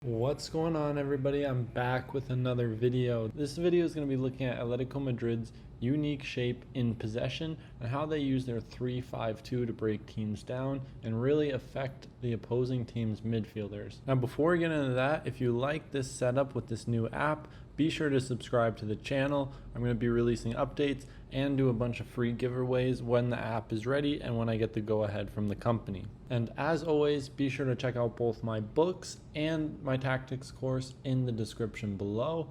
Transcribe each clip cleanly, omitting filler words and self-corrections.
What's going on, everybody? I'm back with another video. This video is going to be looking at Atletico Madrid's unique shape in possession and how they use their 3-5-2 to break teams down and really affect the opposing team's midfielders. Now, before we get into that, if you like this setup with this new app, be sure to subscribe to the channel. I'm going to be releasing updates and do a bunch of free giveaways when the app is ready and when I get the go ahead from the company. And as always, be sure to check out both my books and my tactics course in the description below.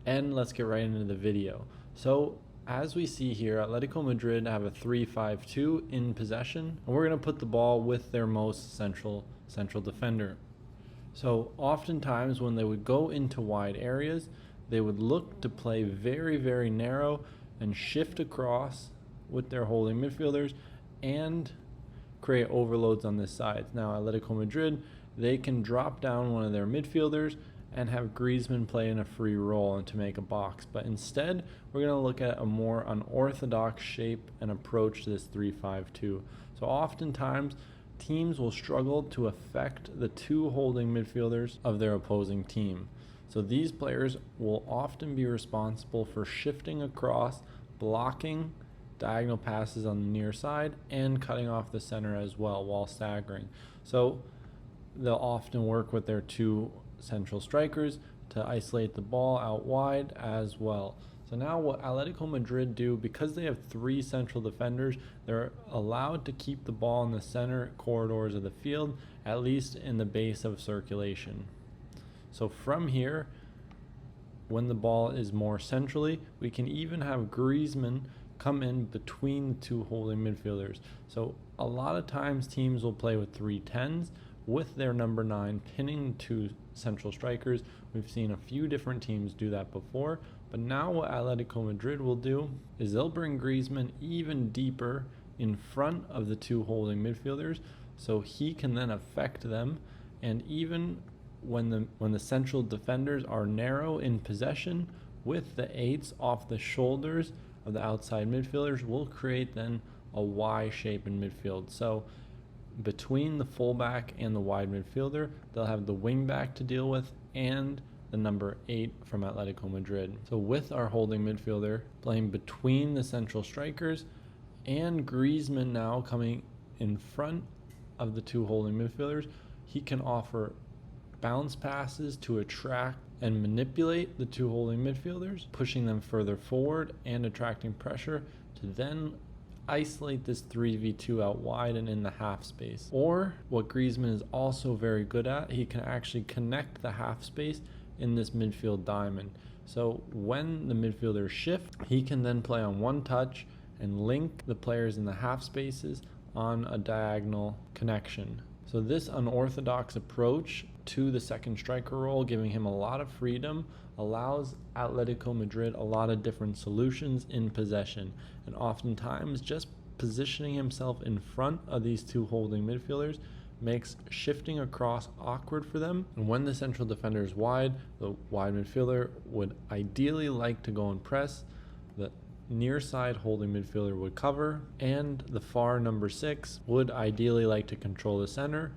And let's get right into the video. So as we see here, Atletico Madrid have a 3-5-2 in possession, and we're going to put the ball with their most central defender. So oftentimes when they would go into wide areas, they would look to play very, very narrow and shift across with their holding midfielders and create overloads on this side. Now, Atletico Madrid, they can drop down one of their midfielders and have Griezmann play in a free role and to make a box. But instead, we're going to look at a more unorthodox shape and approach to this 3-5-2. So oftentimes, teams will struggle to affect the two holding midfielders of their opposing team. So these players will often be responsible for shifting across, blocking diagonal passes on the near side, and cutting off the center as well while staggering. So they'll often work with their two central strikers to isolate the ball out wide as well. So now what Atletico Madrid do, because they have three central defenders, they're allowed to keep the ball in the center corridors of the field, at least in the base of circulation. So from here, when the ball is more centrally, we can even have Griezmann come in between the two holding midfielders. So a lot of times teams will play with 3-10s with their number 9 pinning two central strikers. We've seen a few different teams do that before, but now what Atletico Madrid will do is they'll bring Griezmann even deeper in front of the two holding midfielders, so he can then affect them. And even when the central defenders are narrow in possession, with the 8s off the shoulders of the outside midfielders, will create then a Y shape in midfield. So between the fullback and the wide midfielder, they'll have the wing back to deal with and the number 8 from Atletico Madrid. So with our holding midfielder playing between the central strikers and Griezmann now coming in front of the two holding midfielders, he can offer bounce passes to attract and manipulate the two holding midfielders, pushing them further forward and attracting pressure to then isolate this 3v2 out wide and in the half space. Or what Griezmann is also very good at, he can actually connect the half space in this midfield diamond. So when the midfielders shift, he can then play on one touch and link the players in the half spaces on a diagonal connection. So this unorthodox approach to the second striker role, giving him a lot of freedom, allows Atletico Madrid a lot of different solutions in possession. And oftentimes just positioning himself in front of these two holding midfielders makes shifting across awkward for them. And when the central defender is wide, the wide midfielder would ideally like to go and press. The near side holding midfielder would cover, and the far number 6 would ideally like to control the center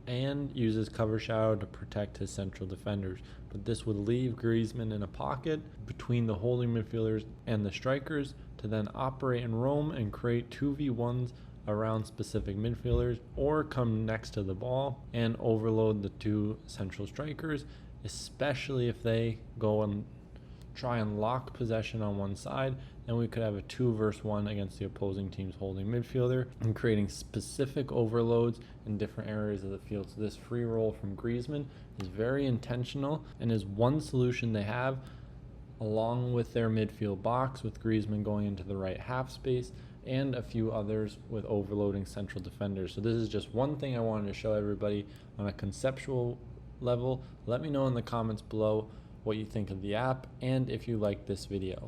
and use his cover shadow to protect his central defenders. But this would leave Griezmann in a pocket between the holding midfielders and the strikers to then operate and roam and create 2v1s around specific midfielders, or come next to the ball and overload the two central strikers, especially if they go and try and lock possession on one side. Then we could have a 2 versus 1 against the opposing team's holding midfielder and creating specific overloads in different areas of the field. So this free roll from Griezmann is very intentional and is one solution they have, along with their midfield box, with Griezmann going into the right half space and a few others with overloading central defenders. So this is just one thing I wanted to show everybody on a conceptual level. Let me know in the comments below what you think of the app and if you like this video.